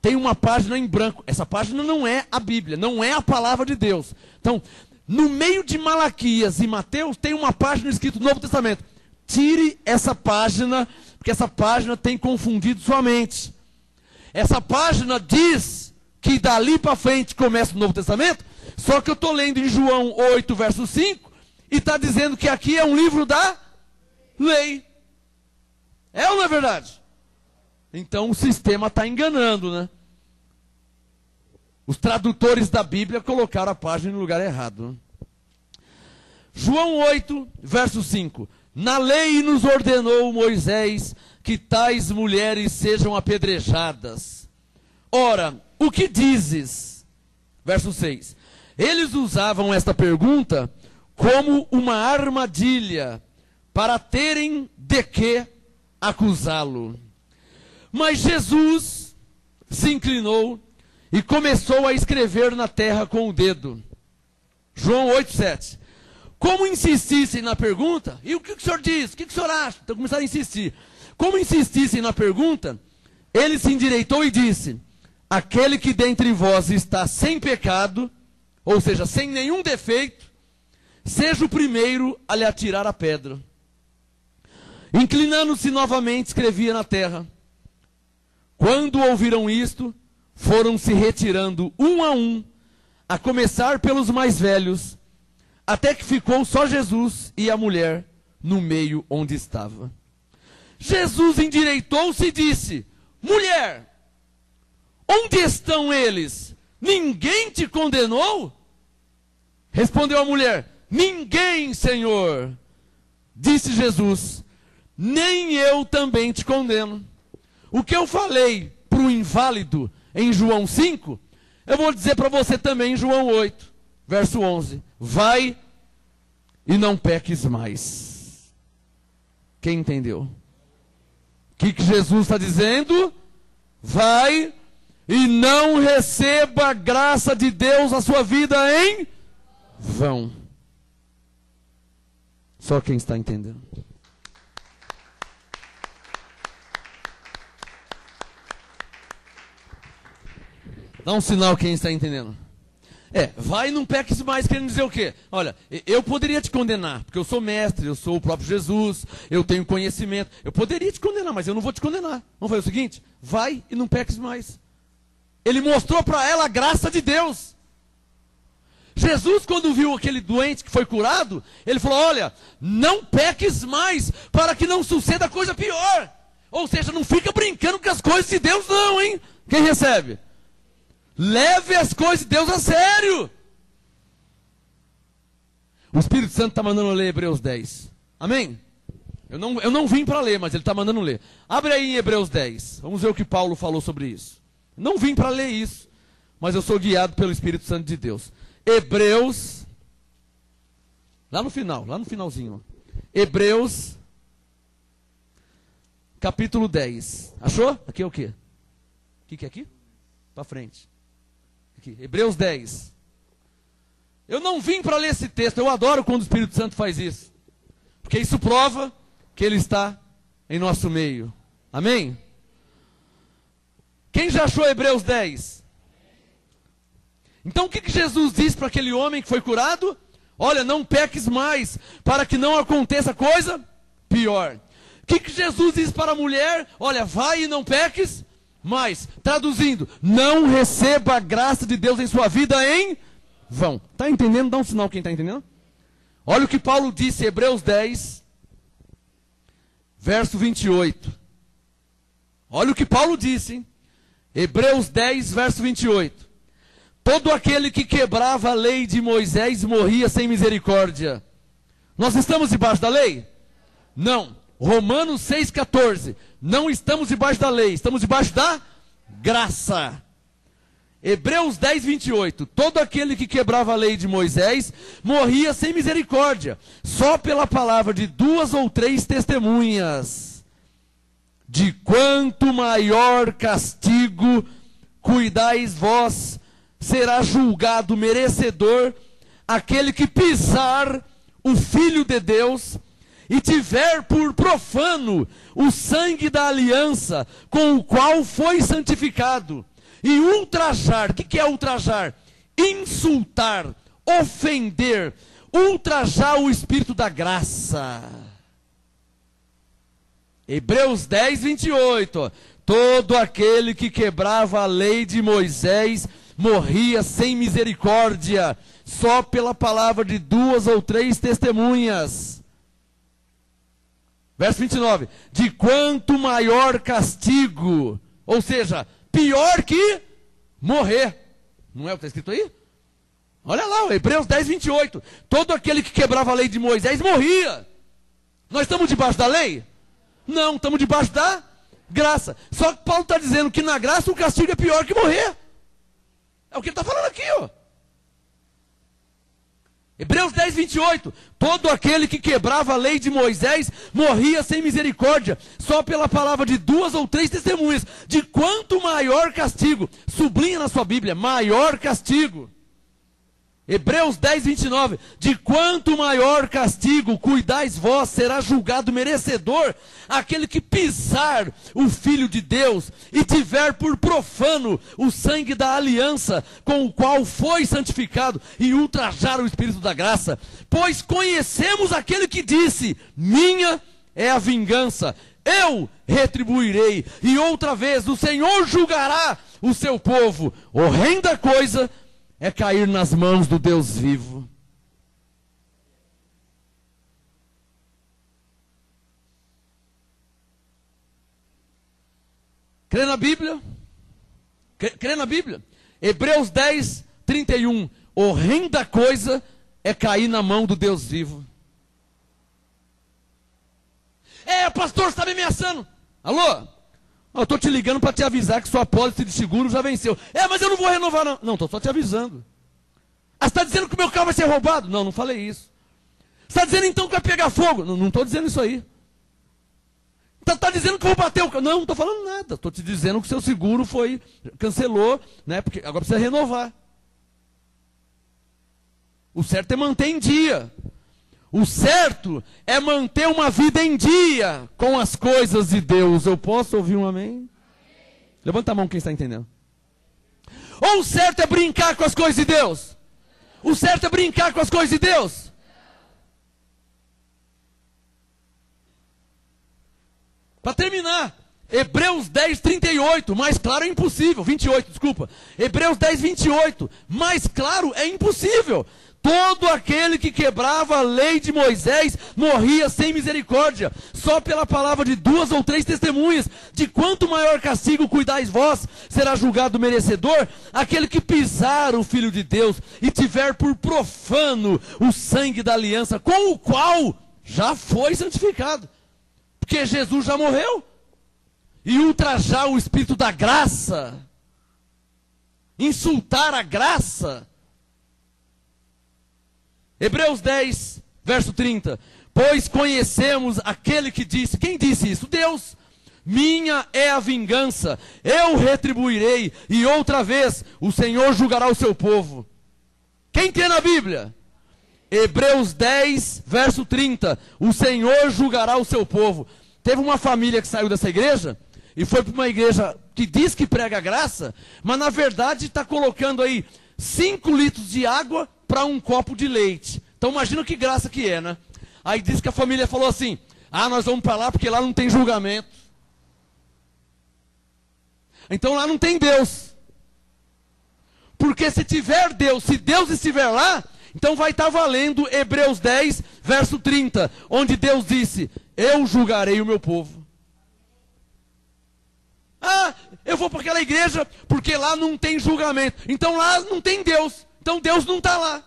tem uma página em branco. Essa página não é a Bíblia, não é a palavra de Deus. Então, no meio de Malaquias e Mateus, tem uma página escrita Novo Testamento. Tire essa página, porque essa página tem confundido sua mente. Essa página diz que dali para frente começa o Novo Testamento, só que eu estou lendo em João 8, verso 5, e está dizendo que aqui é um livro da lei. É ou não é verdade? Então o sistema está enganando, né? Os tradutores da Bíblia colocaram a página no lugar errado. Né? João 8, verso 5. Na lei nos ordenou Moisés que tais mulheres sejam apedrejadas. Ora, o que dizes? Verso 6. Eles usavam esta pergunta como uma armadilha para terem de que acusá-lo. Mas Jesus se inclinou e começou a escrever na terra com o dedo. João 8:7. Como insistissem na pergunta, e o que o senhor diz? O que o senhor acha? Então começaram a insistir. Como insistissem na pergunta, ele se endireitou e disse: aquele que dentre vós está sem pecado, ou seja, sem nenhum defeito, seja o primeiro a lhe atirar a pedra. Inclinando-se novamente, escrevia na terra. Quando ouviram isto, foram se retirando um, a começar pelos mais velhos, até que ficou só Jesus e a mulher no meio onde estava. Jesus endireitou-se e disse: mulher, onde estão eles? Ninguém te condenou? Respondeu a mulher: ninguém, Senhor. Disse Jesus: nem eu também te condeno. O que eu falei para o inválido em João 5, eu vou dizer para você também em João 8, verso 11. Vai e não peques mais. Quem entendeu? O que Jesus está dizendo? Vai e não receba a graça de Deus na sua vida em vão. Só quem está entendendo. Dá um sinal quem está entendendo. Vai e não peques mais, querendo dizer o quê? Olha, eu poderia te condenar, porque eu sou mestre, eu sou o próprio Jesus, eu tenho conhecimento. Eu poderia te condenar, mas eu não vou te condenar. Vamos fazer o seguinte? Vai e não peques mais. Ele mostrou para ela a graça de Deus. Jesus, quando viu aquele doente que foi curado, ele falou: olha, não peques mais, para que não suceda coisa pior. Ou seja, não fica brincando com as coisas de Deus não, hein? Quem recebe? Leve as coisas de Deus a sério. O Espírito Santo está mandando ler Hebreus 10. Amém? Eu não vim para ler, mas ele está mandando ler. Abre aí em Hebreus 10. Vamos ver o que Paulo falou sobre isso. Não vim para ler isso, mas eu sou guiado pelo Espírito Santo de Deus. Hebreus, lá no finalzinho. Hebreus, capítulo 10. Achou? Aqui é o quê? O que é aqui? Para frente. Aqui, Hebreus 10. Eu não vim para ler esse texto, eu adoro quando o Espírito Santo faz isso. Porque isso prova que ele está em nosso meio. Amém? Quem já achou Hebreus 10? Então o que Jesus disse para aquele homem que foi curado? Olha, não peques mais, para que não aconteça coisa pior. O que Jesus disse para a mulher? Olha, vai e não peques mais. Traduzindo, não receba a graça de Deus em sua vida em vão. Está entendendo? Dá um sinal quem está entendendo. Olha o que Paulo disse, Hebreus 10, verso 28. Olha o que Paulo disse, hein? Hebreus 10, verso 28. Todo aquele que quebrava a lei de Moisés morria sem misericórdia. Nós estamos debaixo da lei? Não. Romanos 6,14. Não estamos debaixo da lei, estamos debaixo da graça. Hebreus 10, 28. Todo aquele que quebrava a lei de Moisés morria sem misericórdia, só pela palavra de 2 ou 3 testemunhas. de quanto maior castigo cuidais vós, será julgado merecedor aquele que pisar o Filho de Deus e tiver por profano o sangue da aliança com o qual foi santificado, e ultrajar. O que é ultrajar? Insultar, ofender, ultrajar o Espírito da graça. Hebreus 10, 28. Todo aquele que quebrava a lei de Moisés morria sem misericórdia, só pela palavra de 2 ou 3 testemunhas. Verso 29. De quanto maior castigo, ou seja, pior que morrer. Não é o que está escrito aí? Olha lá, Hebreus 10, 28. Todo aquele que quebrava a lei de Moisés morria. Nós estamos debaixo da lei? Não, estamos debaixo da graça. Só que Paulo está dizendo que na graça o castigo é pior que morrer. É o que ele está falando aqui, ó. Hebreus 10, 28. Todo aquele que quebrava a lei de Moisés morria sem misericórdia, só pela palavra de 2 ou 3 testemunhas. De quanto maior castigo, sublinha na sua Bíblia, maior castigo. Hebreus 10, 29. De quanto maior castigo cuidais vós, será julgado merecedor aquele que pisar o Filho de Deus e tiver por profano o sangue da aliança com o qual foi santificado e ultrajar o Espírito da graça. Pois conhecemos aquele que disse: minha é a vingança, eu retribuirei. E outra vez o Senhor julgará o seu povo. Horrenda coisa é cair nas mãos do Deus vivo. Crê na Bíblia? Crê na Bíblia? Hebreus 10, 31. Horrenda coisa é cair na mão do Deus vivo. Pastor, você está me ameaçando. Alô? Eu estou te ligando para te avisar que sua apólice de seguro já venceu. Mas eu não vou renovar não. Não, estou só te avisando. Você está dizendo que o meu carro vai ser roubado? Não, não falei isso. Você está dizendo então que vai pegar fogo? Não estou dizendo isso aí. Está dizendo que eu vou bater o carro? Não estou falando nada. Estou te dizendo que o seu seguro cancelou, né? Porque agora precisa renovar. O certo é manter em dia. O certo é manter uma vida em dia com as coisas de Deus. Eu posso ouvir um amém? Levanta a mão quem está entendendo. Ou o certo é brincar com as coisas de Deus? O certo é brincar com as coisas de Deus? Para terminar, Hebreus 10, 38, mais claro é impossível. 28, desculpa. Hebreus 10, 28, mais claro é impossível. Todo aquele que quebrava a lei de Moisés morria sem misericórdia, só pela palavra de 2 ou 3 testemunhas. De quanto maior castigo cuidais vós, será julgado merecedor aquele que pisar o Filho de Deus e tiver por profano o sangue da aliança, com o qual já foi santificado. Porque Jesus já morreu. E ultrajar o Espírito da graça, insultar a graça. Hebreus 10, verso 30. Pois conhecemos aquele que disse. Quem disse isso? Deus. Minha é a vingança, eu retribuirei, e outra vez o Senhor julgará o seu povo. Quem crê na Bíblia? Hebreus 10, verso 30. O Senhor julgará o seu povo. Teve uma família que saiu dessa igreja e foi para uma igreja que diz que prega graça, mas na verdade está colocando aí 5 litros de água para um copo de leite. Então imagina que graça que é, né? Aí diz que a família falou assim: nós vamos para lá porque lá não tem julgamento. Então lá não tem Deus. Porque se tiver Deus, se Deus estiver lá, então vai estar valendo Hebreus 10, verso 30, onde Deus disse: eu julgarei o meu povo. Eu vou para aquela igreja porque lá não tem julgamento. Então lá não tem Deus. Então Deus não está lá.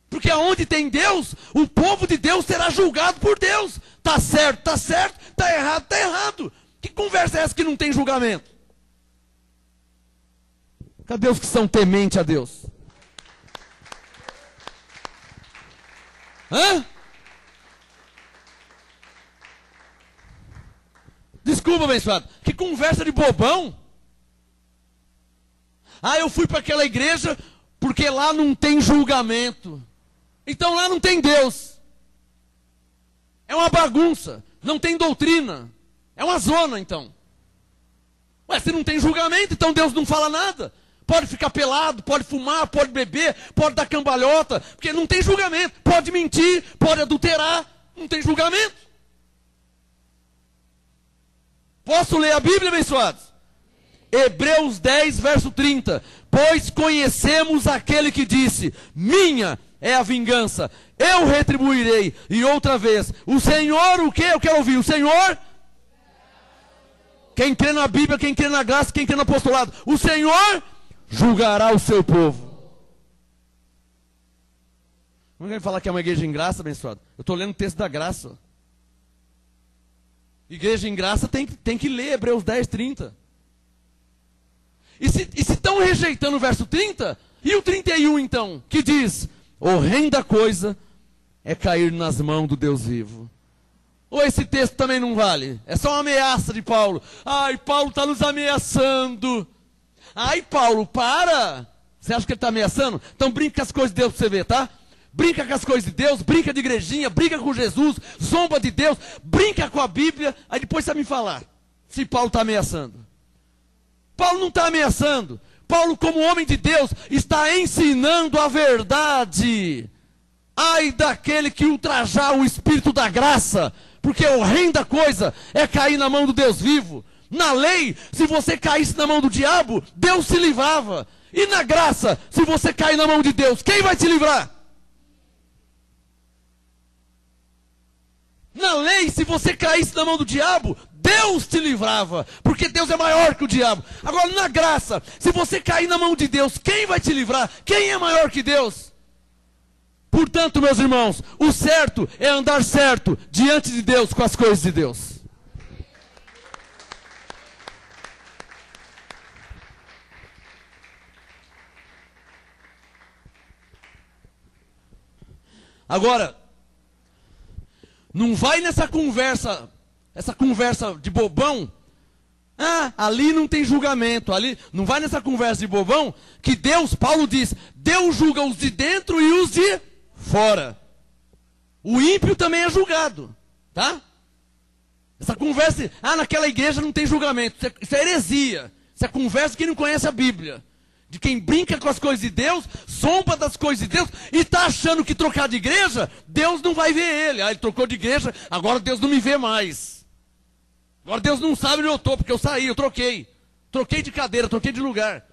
Porque aonde tem Deus, o povo de Deus será julgado por Deus. Está certo, está certo. Está errado, está errado. Que conversa é essa que não tem julgamento? Cadê os que são tementes a Deus? Desculpa, abençoado. Que conversa de bobão. Ah, eu fui para aquela igreja porque lá não tem julgamento. Então lá não tem Deus. É uma bagunça. Não tem doutrina. É uma zona, então. Ué, se não tem julgamento, então Deus não fala nada. Pode ficar pelado, pode fumar, pode beber, pode dar cambalhota, porque não tem julgamento. Pode mentir, pode adulterar, não tem julgamento. Posso ler a Bíblia, abençoados? Hebreus 10, verso 30. Pois conhecemos aquele que disse, minha é a vingança, eu retribuirei. E outra vez, o Senhor, o quê? Eu quero ouvir, o Senhor... Quem crê na Bíblia, quem crê na graça, quem crê no apostolado, o Senhor julgará o seu povo. Não quer falar que é uma igreja em graça, abençoado? Eu estou lendo o texto da graça. Igreja em graça tem que ler Hebreus 10, 30. E se estão rejeitando o verso 30, e o 31 então, que diz, horrenda coisa é cair nas mãos do Deus vivo. Ou esse texto também não vale? É só uma ameaça de Paulo. Ai, Paulo está nos ameaçando. Ai, Paulo, para. Você acha que ele está ameaçando? Então brinca com as coisas de Deus para você ver, tá? Brinca com as coisas de Deus, brinca de igrejinha, brinca com Jesus, zomba de Deus, brinca com a Bíblia, aí depois você vai me falar se Paulo está ameaçando. Paulo não está ameaçando. Paulo, como homem de Deus, está ensinando a verdade. Ai daquele que ultrajar o Espírito da graça, porque horrenda coisa é cair na mão do Deus vivo. Na lei, se você caísse na mão do diabo, Deus se livrava. E na graça, se você cair na mão de Deus, quem vai te livrar? Na lei, se você caísse na mão do diabo, Deus te livrava, porque Deus é maior que o diabo. Agora, na graça, se você cair na mão de Deus, quem vai te livrar? Quem é maior que Deus? Portanto, meus irmãos, o certo é andar certo diante de Deus com as coisas de Deus. Agora, não vai nessa conversa, essa conversa de bobão. Ah, ali não tem julgamento, ali não vai nessa conversa de bobão que Deus, Paulo diz, Deus julga os de dentro e os de fora. O ímpio também é julgado, tá? Essa conversa, naquela igreja não tem julgamento, isso é heresia. Isso é conversa de quem não conhece a Bíblia. De quem brinca com as coisas de Deus, zomba das coisas de Deus, e está achando que trocar de igreja, Deus não vai ver ele. Ele trocou de igreja, agora Deus não me vê mais. Agora Deus não sabe onde eu estou, porque eu saí, eu troquei. Troquei de cadeira, troquei de lugar.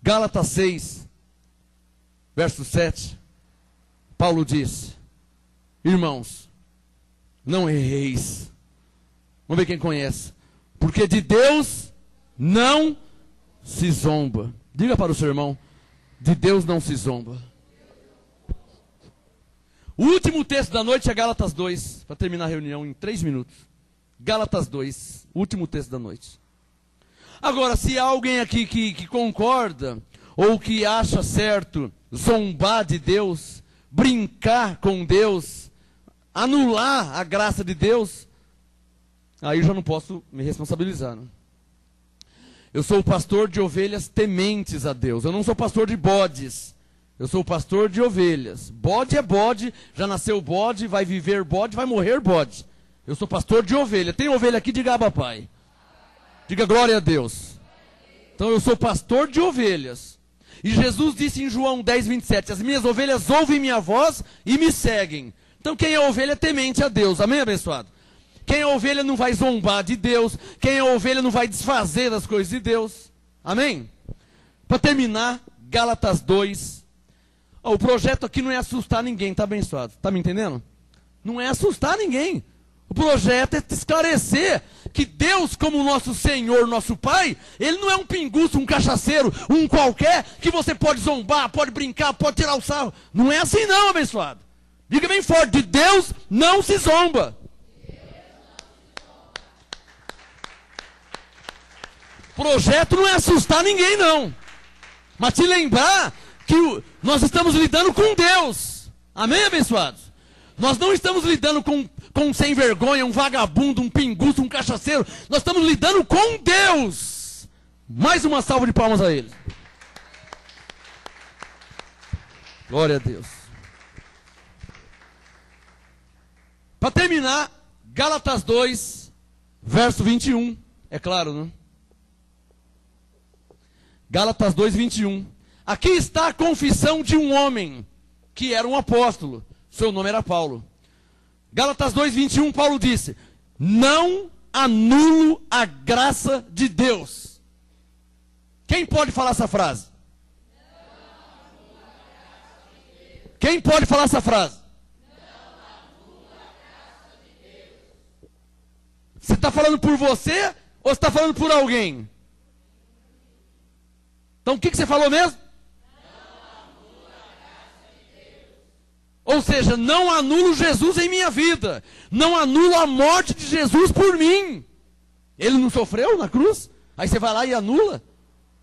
Gálatas 6, verso 7, Paulo diz, irmãos, não erreis. Vamos ver quem conhece. Porque de Deus não se zomba. Diga para o seu irmão, de Deus não se zomba. O último texto da noite é Gálatas 2, para terminar a reunião em 3 minutos. Gálatas 2, último texto da noite. Agora, se há alguém aqui que concorda, ou que acha certo zombar de Deus, brincar com Deus, anular a graça de Deus, aí eu já não posso me responsabilizar. Né? Eu sou o pastor de ovelhas tementes a Deus. Eu não sou pastor de bodes. Eu sou o pastor de ovelhas. Bode é bode, já nasceu bode, vai viver bode, vai morrer bode. Eu sou pastor de ovelha. Tem ovelha aqui? Diga Abba Pai. Diga glória a Deus. Então eu sou pastor de ovelhas. E Jesus disse em João 10, 27, as minhas ovelhas ouvem minha voz e me seguem. Então quem é ovelha é temente a Deus. Amém, abençoado? Quem é ovelha não vai zombar de Deus. Quem é ovelha não vai desfazer das coisas de Deus. Amém? Para terminar, Gálatas 2. O projeto aqui não é assustar ninguém, tá abençoado? Tá me entendendo? Não é assustar ninguém. O projeto é esclarecer que Deus, como nosso Senhor, nosso Pai, Ele não é um pinguço, um cachaceiro, um qualquer, que você pode zombar, pode brincar, pode tirar o sarro. Não é assim não, abençoado. Diga bem forte, de Deus não se zomba. O projeto não é assustar ninguém, não. Mas te lembrar que nós estamos lidando com Deus. Amém, abençoados? Nós não estamos lidando com um sem vergonha, um vagabundo, um pinguço, um cachaceiro. Nós estamos lidando com Deus. Mais uma salva de palmas a Ele. Glória a Deus. Para terminar, Gálatas 2, verso 21. É claro, né? Gálatas 2, 21. Aqui está a confissão de um homem que era um apóstolo. Seu nome era Paulo. Gálatas 2, 21, Paulo disse: não anulo a graça de Deus. Quem pode falar essa frase? Quem pode falar essa frase? Você está falando por você ou você está falando por alguém? Então o que você falou mesmo? Ou seja, não anulo Jesus em minha vida. Não anulo a morte de Jesus por mim. Ele não sofreu na cruz? Aí você vai lá e anula?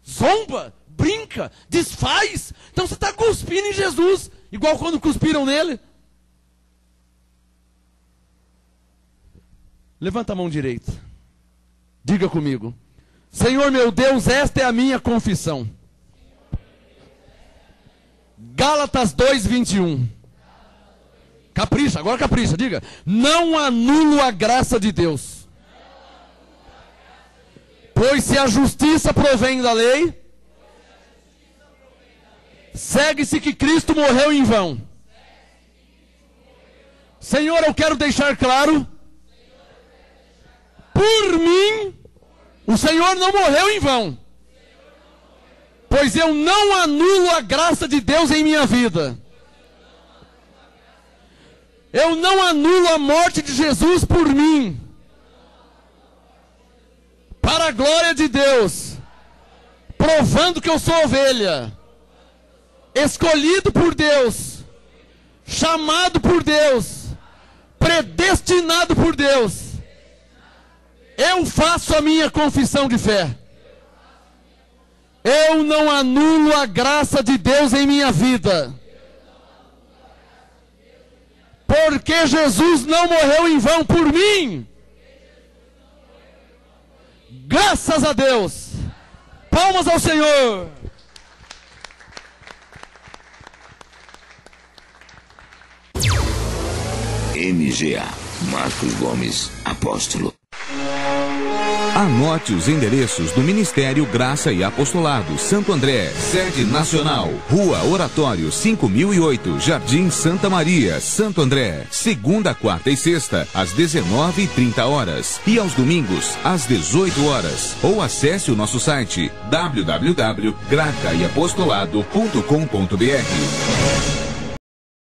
Zomba, brinca, desfaz. Então você está cuspindo em Jesus. Igual quando cuspiram nele. Levanta a mão direita. Diga comigo: Senhor meu Deus, esta é a minha confissão. Gálatas 2, 21. Capricha, agora capricha, diga: não anulo a graça de Deus. Pois se a justiça provém da lei, segue-se que Cristo morreu em vão. Senhor, eu quero deixar claro, por mim, o Senhor não morreu em vão. Pois eu não anulo a graça de Deus em minha vida. Eu não anulo a morte de Jesus por mim. Para a glória de Deus. Provando que eu sou ovelha. Escolhido por Deus. Chamado por Deus. Predestinado por Deus. Eu faço a minha confissão de fé. Eu não anulo a graça de Deus em minha vida. Porque Jesus não morreu em vão por mim. Graças a Deus. Palmas ao Senhor. MGA, Marcos Gomes, apóstolo. Anote os endereços do Ministério Graça e Apostolado Santo André, sede nacional, Rua Oratório 5008, Jardim Santa Maria, Santo André, segunda, quarta e sexta, às 19h30 e aos domingos, às 18 horas. Ou acesse o nosso site www.gracaiapostolado.com.br.